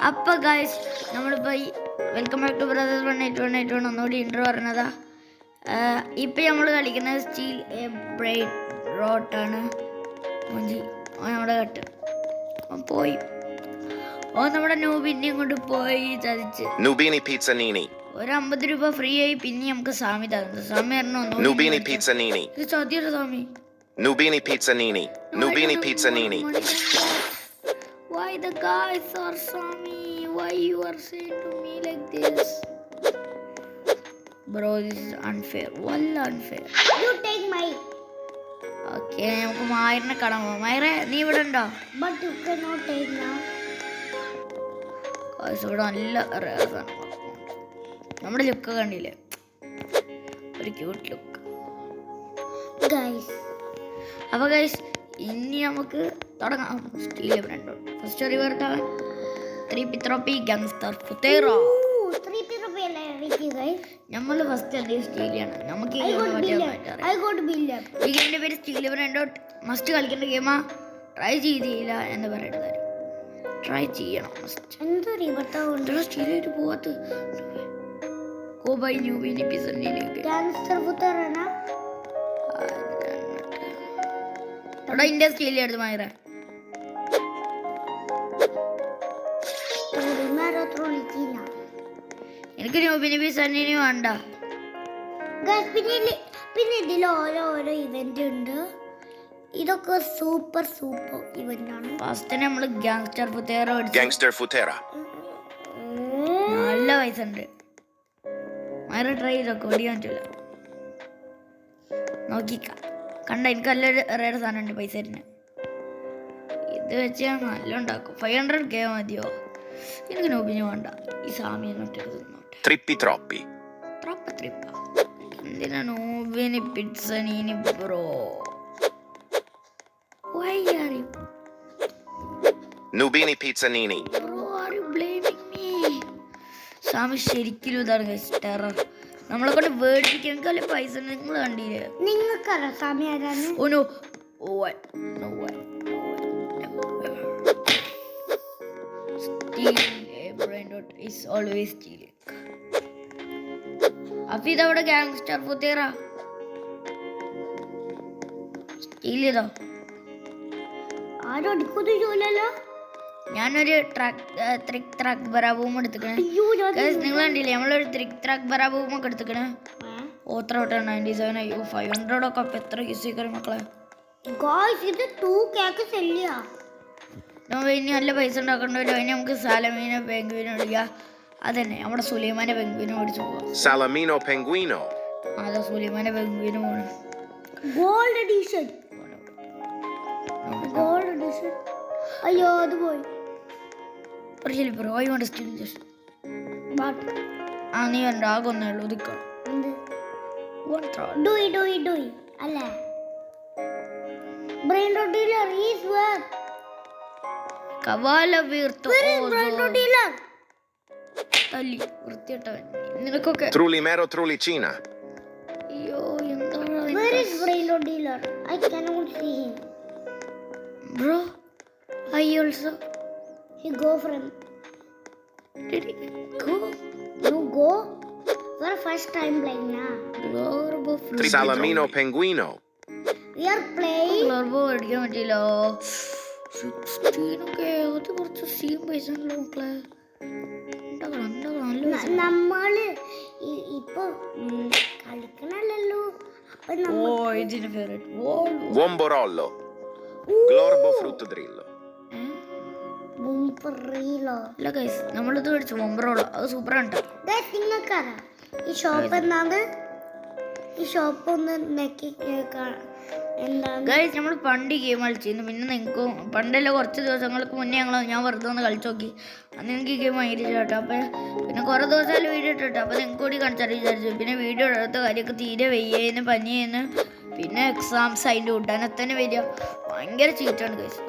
അപ്പോൾ ഗൈസ് നമ്മളിപ്പോൾ welcome back to brothers 181 ഒന്നുകൂടി ഇൻട്രോ പറഞ്ഞതാ. ഇപ്പം നമ്മൾ കളിക്കുന്നത് സ്റ്റീൽ എ ബ്രൈഡ് റോട്ടാണ്. മുഞ്ചി നമ്മുടെ കട്ട് പോയി. നമ്മുടെ നൂബിനെയും കൊണ്ട് പോയി ചതിച്ച് Nubini Pizza Nini. ഒരു 50 രൂപ ഫ്രീ ആയി. പിന്നെ നമുക്ക് സ്വാമി തന്നു. സ്വാമി പറഞ്ഞു Nubini Pizza Nini. ഇത് ചതിയുടെ സ്വാമി. Nubini Pizza Nini. Nubini Pizza Nini. Why the guys are Swami? Why you are saying to me like this? Bro, this is unfair. Well unfair. You take my. Okay, നമുക്ക് മായറിനെ കാണാൻ പോവാം. മായറെ നീ ഇവിടെ ഉണ്ടോ? But you cannot take now. Guys ഇവിടെ നല്ല രസമാണ്. നമ്മുടെ ലുക്ക് കണ്ടില്ലേ, ഒരു ക്യൂട്ട് ലുക്ക് Guys. അപ്പോൾ ഗൈസ് ഇനി നമുക്ക് തുടങ്ങാം. സ്റ്റീൽ ബ്രാൻഡ് ഫസ്റ്റ് റിവേർട്ട് 3 പിത്രോപ്പി ഗാങ്സ്റ്റർ ഫുത്തേറോ. Ooh, 3 people guys. നമ്മൾ ഫസ്റ്റ് എന്തെങ്കിലും സ്റ്റീലാണ് നമുക്ക് I got billion. ഈ ഗെയിമിന്റെ പേര് സ്റ്റീൽ ബ്രാൻഡ്. മസ്റ്റ് കളിക്കേണ്ട ഗെയിമാ. ട്രൈ ചെയ്തില്ല എന്ന് പറയുന്നത് ട്രൈ ചെയ്യണം. മസ്റ്റ് എന്ത് റിവർട്ട് സ്റ്റീലായിട്ട് പോവാത്ത കോബൈ ന്യൂബിനി പിസന്നിലേക്ക് ഗാങ്സ്റ്റർ ഫുത്തേറാണ്. അവിടെ ഇന്ത്യ സ്റ്റീൽ എടുത്ത് മായറ. എനിക്ക് ന്യൂബിനി പിസന്നിന് വേണ്ട. പിന്നെ ഇതിൽ ഓരോ ഇവന്റ് ഉണ്ട്. ഇതൊക്കെ സൂപ്പർ ഇവന്റ് ആണ്. ഫസ്റ്റ് നമ്മൾ ഗാങ്സ്റ്റർ ഫുത്തേറ Gangster Futera. നല്ല പൈസ ഉണ്ട്. മായറ ട്രൈ ചെയ്തൊക്കെ ഓടിയാൻ പറ്റില്ല. നോക്കിക്കാം കണ്ട എനിക്ക് നല്ലൊരു റേഡ് സാധനം ഉണ്ട് പൈസ തരുന്ന. ഇത് വെച്ച് ഞാൻ നല്ല ഉണ്ടാക്കും. 500K മതിയോ? എനിക്ക് നോബിന് വേണ്ട. ഈ സാമിയൊക്കെ തിന്നോട്ടെ. Trippi Troppi. ട്രിപ്പ എന്തിനാ നോബിന് പിസ്സനീനി bro? Why are you Nubini Pizza Nini. bro are you blaming me? സാമി ശരിക്കും ഇതാണ് ടെറർ. നമ്മളെ കൊണ്ട് വേടിപ്പിക്കാൻ പൈസ നിങ്ങൾ കണ്ടില്ലേ? നിങ്ങൾക്കറിയാം സ്വാമി ആരാണ്? Oh no. Oh what? No what? Steal a brain dot is always stealing. അപ്പൊ ഇതവിടെ ഗാങ്സ്റ്റർ ഫുത്തേറ സ്റ്റീൽ ചെയ്തോ? ആരും അടിക്കൊന്നും ചോലല്ലോ. ഞാനൊരു ത്രിക് ത്രാക്ക് ബറാബൂം എടുത്തിക്കണേ. നിങ്ങൾ കണ്ടില്ലേ നമ്മളൊരു ത്രിക് ത്രാക്ക് ബറാബൂം ഒക്കെ എടുത്തിക്കണേ. ഓത്ര 97. അയ്യോ 500 ഒക്കെ അപ്പൊ എത്ര ഈസിക്കറി മക്കളെ. ഇത് 2K സെല്ലിയാ. ഇനി നല്ല പൈസ ഉണ്ടാക്കണ്ടല്ലോ. ഇനി നമുക്ക് സാലമീനോ പെങ്കുവിനോ മേടിക്കാം. അതന്നെ നമ്മുടെ സുലൈമാന്റെ പെങ്കുവിനോ മേടിച്ചു പോവാം. Salamino Penguino. അതെ സുലൈമാന്റെ പെങ്കുവിനോ പോണം. Gold edition. അയ്യോ അത് പോയി. Bro I want steal just. നീ എൻ്റെ ആകൊന്നേ ഉള്ളൂ. ഒതുക്കണം. അല്ല ബ്രെയിൻ ഡീലർ ഈസ് വർക്ക്. കവാല വീർത്തു ബ്രെയിൻ ഡീലർ തല്ലി വൃത്തിയിട്ടവൻ. നിനക്കൊക്കെ Trulimero Trulicina. അയ്യോ എന്താണ് where is brain dealer? I cannot see him. Bro I also He go from. did he go? You go for first time playing na. ഗ്ലോർബോ Salamino Penguino. We are playing. ഗ്ലോർബോ അടിക്കാൻ പറ്റില്ലോ. 16 ഒക്കെ അത് കുറച്ച് seam പൈസ ഉണ്ടല്ലോ മക്കളെ. നമ്മള് ഇപ്പൊ കളിക്കണല്ലോ. അപ്പൊ ഇതിന് favourite Womborollo. Glorbo Frutto Drillo. അല്ല ഗൈസ് നമ്മളിത് മേടിച്ചു മൊമ്പറോളോ. അത് സൂപ്പറാണ് കേട്ടോ. നിങ്ങൾക്കറിയാം ഈ ഷോപ്പ് എന്നാണ്? ഈ ഷോപ്പ് ഒന്ന് നെക്കി എന്താണ് ഗൈസ് നമ്മൾ പണ്ട് ഗെയിം കളിച്ചിരുന്നു. പിന്നെ നിങ്ങൾക്ക് പണ്ടല്ല കുറച്ച് ദിവസങ്ങൾക്ക് മുന്നേ ഞാൻ വെറുതെ ഒന്ന് കളിച്ചു നോക്കി. അന്ന് എനിക്ക് ഗെയിം ഭയങ്കര കേട്ടോ. അപ്പം പിന്നെ കുറേ ദിവസമായാലും വീഡിയോ ഇട്ടിട്ടോ. അപ്പോൾ നിങ്ങൾക്ക് കൂടി കാണിച്ചാൽ വിചാരിച്ചു. പിന്നെ വീഡിയോ എടുത്ത കാര്യമൊക്കെ തീരെ വെയ്യേന്ന് പനിയെന്ന്. പിന്നെ എക്സാംസ് അതിൻ്റെ ഉടനെ തന്നെ വരിക. ഭയങ്കര ചീറ്റാണ് ഗൈസ്.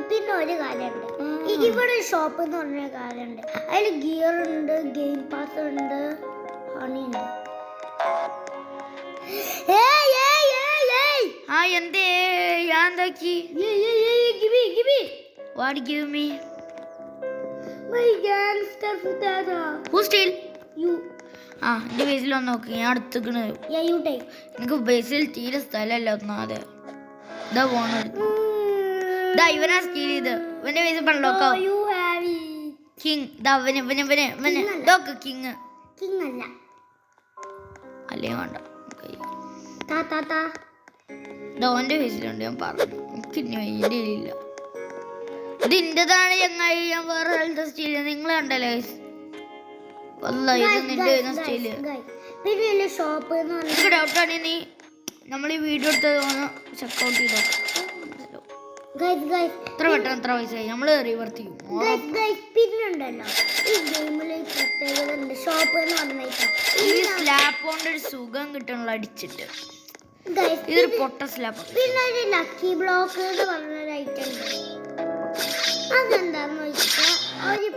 പിന്നെ ഒരു കാര്യമുണ്ട്. ഇവിടെ ഷോപ്പ് എന്ന് പറഞ്ഞ കാര്യമുണ്ട്. അതിൽ ഗിയർ ഉണ്ട്, ഗെയിം പാസ് ഉണ്ട്, ഹണി ഉണ്ട്. എന്തേ ഞാൻ എന്താക്കി? What give me? My gangster Futata. Who steal? You. ആ എന്റെ ബേസിൽ വന്ന് നോക്ക്, ഞാൻ അടുത്തേക്കണ്. Yeah, you take. എനിക്ക് ബേസിൽ തീരെ സ്ഥലമല്ല ഒന്നാതെ. ഇതാ പോണ ഇതാ ഇവനാ സ്റ്റീൽ ചെയ്ത്. ഇവന്റെ ബേസിൽ പണ്ടോക്കോ Oh, you have it. King. ഇതാ ഇവന് ഇതൊക്കെ കിങ് King അല്ല. അല്ലേ വേണ്ട. Ta. ഇതാ ഓന്റെ ബേസിലുണ്ട്, ഞാൻ പറഞ്ഞു. എനിക്ക് ഇനി ഇതിന്റെ ഇല്ല. ഇത് ഇന്റേതാണ് ചങ്ങായി, ഞാൻ വേറെ സ്ഥലത്തെ സ്റ്റീൽ. നിങ്ങൾ കണ്ടല്ലേ വല്ല ഇത് നിന്റെ സ്റ്റീല്. പിന്നെ ഷോപ്പ് എന്ന് പറഞ്ഞാൽ എനിക്ക് ഡൗട്ടാണ്, നീ നമ്മൾ ഈ വീഡിയോ എടുത്തത് ചെക്കൗട്ട് ചെയ്തോ. എത്ര പെട്ടെന്ന് എത്ര വയസ്സായി നമ്മൾ റിവർത്തി പിന്നുണ്ടല്ലോ ഈ ഗെയിമിൽ പ്രത്യേകത ഉണ്ട്. ഷോപ്പ് എന്ന് പറഞ്ഞാൽ ഈ സ്ലാപ്പ് കൊണ്ട് ഒരു സുഖം കിട്ടണല്ലോ അടിച്ചിട്ട്. ഇതൊരു പൊട്ട സ്ലാപ്പ്. പിന്നെ ഒരു ലക്കി ബ്ലോക്ക് എന്ന് പറഞ്ഞൊരു ഐറ്റം ഉണ്ട്. അതെന്താന്ന് വെച്ചാൽ ഒരു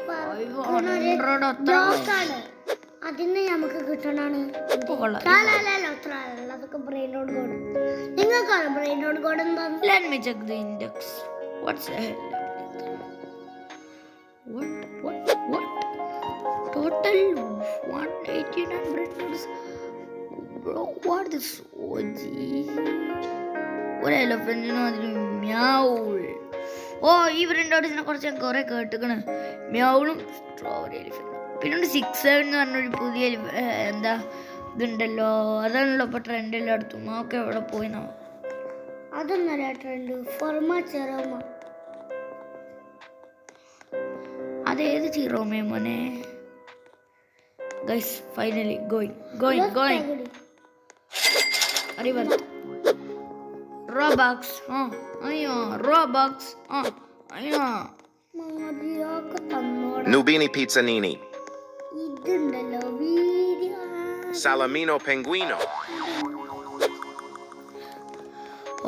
ബ്ലോക്കാണ്, അതിന് നമുക്ക് കിട്ടണാണ്. അതൊക്കെ ബ്രെയിനോട് കോഡ്. നിങ്ങൾക്കാണ് ബ്രെയിനോട് കോഡ് എന്താന്ന്? Let me check the index. What's the hell? What? Total 189 brains. Bro, what is OG? ഒരു എലഫന്റിനും അതിന് മ്യാവുൾ. ഓ ഈ ബ്രെൻഡോട്സിനെ കുറിച്ച് ഞാൻ കുറെ കേട്ടിക്കണ്. മ്യാവുളും സ്ട്രോബെറി എലിഫന്റ്. പിന്നെ 6-7 എന്ന് പറഞ്ഞൊരു പുതിയ എന്താ ഇതുണ്ടല്ലോ, അതാണല്ലോ ഇപ്പൊ ട്രെൻഡ് എല്ലായിടത്തും. നോക്കെ എവിടെ പോയി നോ. അതൊന്നല്ല ട്രെൻഡ്. ഫൊർമ ചെറോമ. അതേത് ചിറോമേ മോനെ? ഗൈസ് ഫൈനലി ഗോയിങ് അറിവത്ത് റോബക്സ്. അയ്യോ റോബക്സ്. അയ്യോ മതിയാക്ക തന്നോട. Nubini Pizzanini. ഇതുണ്ടല്ലോ വീഡിയോ. Salamino Penguino.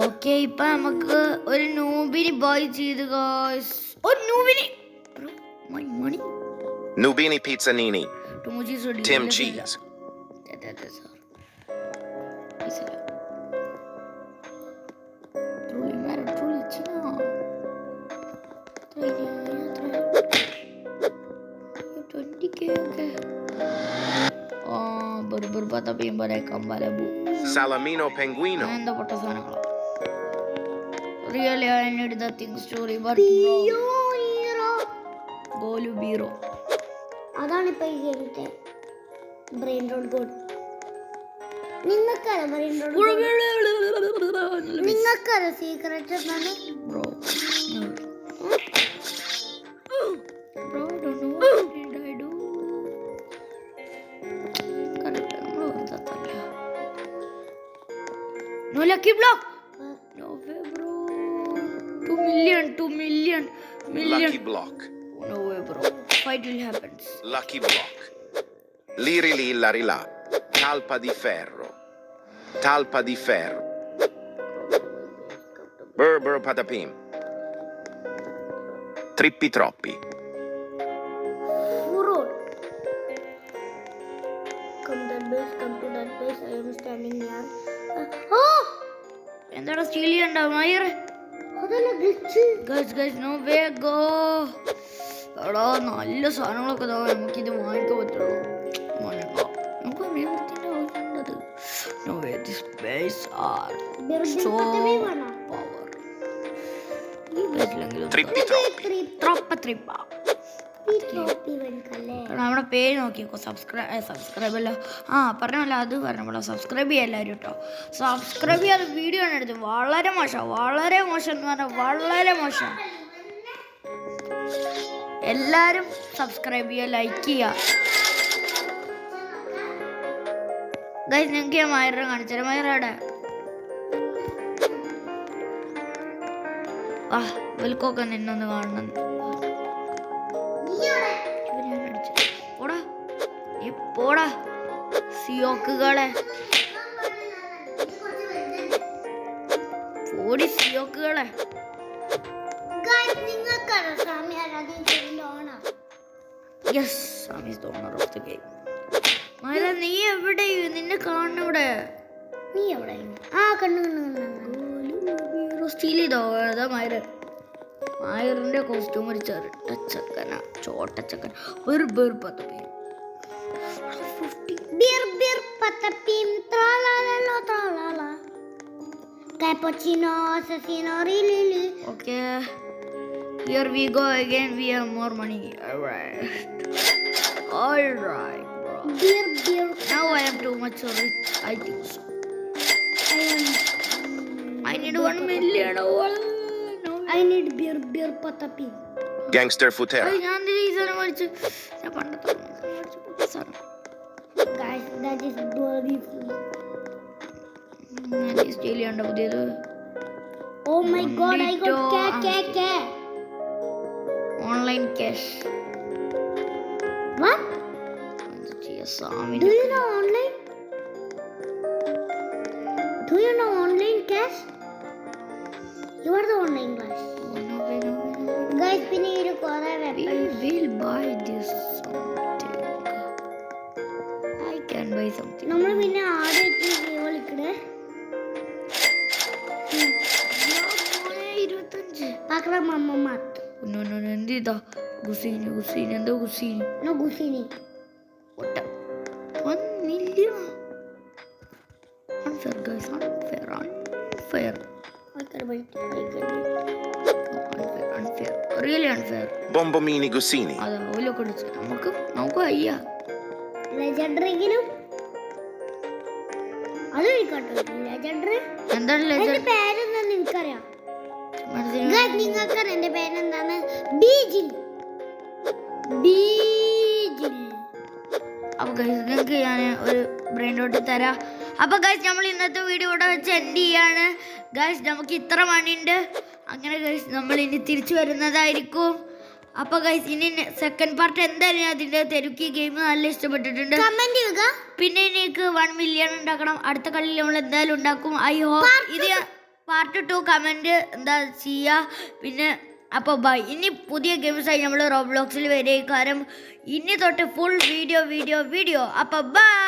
ഓക്കെ, ഇപ്പൊ നമുക്ക് ഒരു നൂബിനി ബോയ് ചെയ്ത് ഗോയ്സ്. ഒരു നൂബിനി മണി Nubini Pizzanini. Tim Cheese. Salamino Penguino. എന്താ പൊട്ട സാധനങ്ങളോ. Really, I need the thing story, but bro. Golu Biro. അതാണ് ഇപ്പൊ ഈ ഗെയിമിന്റെ ബ്രെയിൻ റോഡ് കോഡ്. നിങ്ങൾക്കറിയാം ബ്രെയിൻ റോഡ് കോഡ്? നിങ്ങൾക്കറിയാം സീക്രട്ട് എന്താണ്? Bro, don't know what did I do. Correct. No lucky block. No way, bro. 2 million. Lucky block. No way, bro. Fight will happen. Lucky block. Liri li lari la. Talpa di ferro. Burr patapim. Trippi troppi. Road. Come to that place. I am standing here. എന്താടാ steal ചെയ്യണ്ട മയർ? അതല്ല glitch. Guys no way go. എടാ നല്ല സാധനങ്ങളൊക്കെ നമുക്കിത് വാങ്ങിക്കാൻ പറ്റുള്ളൂ. നമുക്ക് റിവർത്തിന്റെ ആവശ്യമുണ്ടത്. No way this place are so power. ഈ ബേസിലെങ്കിലും Trippi troppi. ട്രിപ്പ നമ്മുടെ പേര് നോക്കിക്കോ. സബ്സ്ക്രൈബ് അല്ല പറഞ്ഞല്ല, അത് പറഞ്ഞപ്പോഴോ സബ്സ്ക്രൈബ് ചെയ്യാൻ എല്ലാവരും കേട്ടോ. സബ്സ്ക്രൈബ് ചെയ്യാതെ വീഡിയോ ആണ് എടുത്തത്. വളരെ മോശം എന്ന് പറഞ്ഞാൽ വളരെ മോശം. എല്ലാവരും സബ്സ്ക്രൈബ് ചെയ്യുക, ലൈക്ക് ചെയ്യുക. ഗൈസ് നിങ്ങൾക്ക് ഞാൻ മയറെ കാണിച്ചാൽ മയറയുടെ വെൽക്കൊക്കെ നിന്നൊന്ന് കാണണം. പോടാ സിയോക്കുകളെ, പോടി സിയോക്കുകളെ. Yes, Sami is the owner of the game. മൈല നീ എവിടെ? നിന്നെ കാണുന്ന ഇവിടെ. നീ എവിടെ? കണ്ണു സ്റ്റീൽ ചെയ്തോ ഏതാ മായറിന്റെ കോസ്റ്റ്യൂം ഒരു ചെറുട്ടച്ചക്കന ചോട്ടച്ചക്കൻ Bir 50 Bir patapim tralalala tralala. Cappuccino assassino rilili. Okay, here we go again. We have more money. Alright, bro. Bir. Now I am too much rich. I think so. I need 1 million. No. I need bir patapim. Gangster Futera. ഞാൻ ഈ സാധനം മേടിച്ചു. ഞാൻ പണ്ടത്തെ സാധനം. Guys, that is beautiful. ഞാൻ steal ചെയ്യണ്ട പുതിയത്. Oh my god, I got cat. Online cash. What? സാമി. Do you know online? Do you know online cash? You are the online guys. Guys, we need to call our weapons. We will buy this something. I can buy something. നമ്മൾ പിന്നെ ആടെ എത്തി വിളിക്കണേ 25. പാക്കറ മമ്മ math No, എന്ത് ഇതാ ഗുസീന് എന്തോ ഗുസീന് no ഗുസിനി ഒട്ട 1 million. Unfair guys, unfair. Unfair. Really unfair. Bombomini Gusini. അതാ ഓലോ കൊടുത്തു നമുക്ക് അയ്യ ലെജൻഡറിങ്ങിനും അത് വിളിക്കട്ടോ ലെജൻഡറി എന്താണ് എന്റെ ലെജൻഡ്? പേരെന്താന്ന് എനിക്കറിയാം ഗൈസ് നിങ്ങൾക്കറിയാം എന്റെ പേരെന്താന്ന് ബീജിൽ അപ്പൊ ഗൈസ് നിങ്ങൾക്ക് ഞാൻ ഒരു ബ്രെയിൻ ഡോട്ട് തരാം. അപ്പൊ ഗൈസ് നമ്മൾ ഇന്നത്തെ വീഡിയോ ഇവിടെ വെച്ച് എൻഡ് ചെയ്യാണ്. ഗൈസ് നമുക്ക് ഇത്ര മണിയുണ്ട്. അങ്ങനെ ഗൈസ് നമ്മൾ ഇനി തിരിച്ചു വരുന്നതായിരിക്കും. അപ്പൊ ഗൈസ് ഇനി സെക്കൻഡ് പാർട്ട് എന്തായാലും അതിന്റെ തെരുക്കി ഗെയിം നല്ല ഇഷ്ടപ്പെട്ടിട്ടുണ്ട്. കമന്റ് ചെയ്യുക. പിന്നെ എനിക്ക് 1 million ഉണ്ടാക്കണം. അടുത്ത കളിയിൽ നമ്മൾ എന്തായാലും ഉണ്ടാക്കും. ഐ ഹോപ്പ് ഇത് പാർട്ട് 2 കമന്റ് എന്താ ചെയ്യുക. പിന്നെ അപ്പോൾ ബൈ. ഇനി പുതിയ ഗെയിംസായി നമ്മൾ റോബ്ലോക്സിൽ വരെ കാരണം ഇനി തൊട്ട് ഫുൾ വീഡിയോ. അപ്പോൾ ബൈ.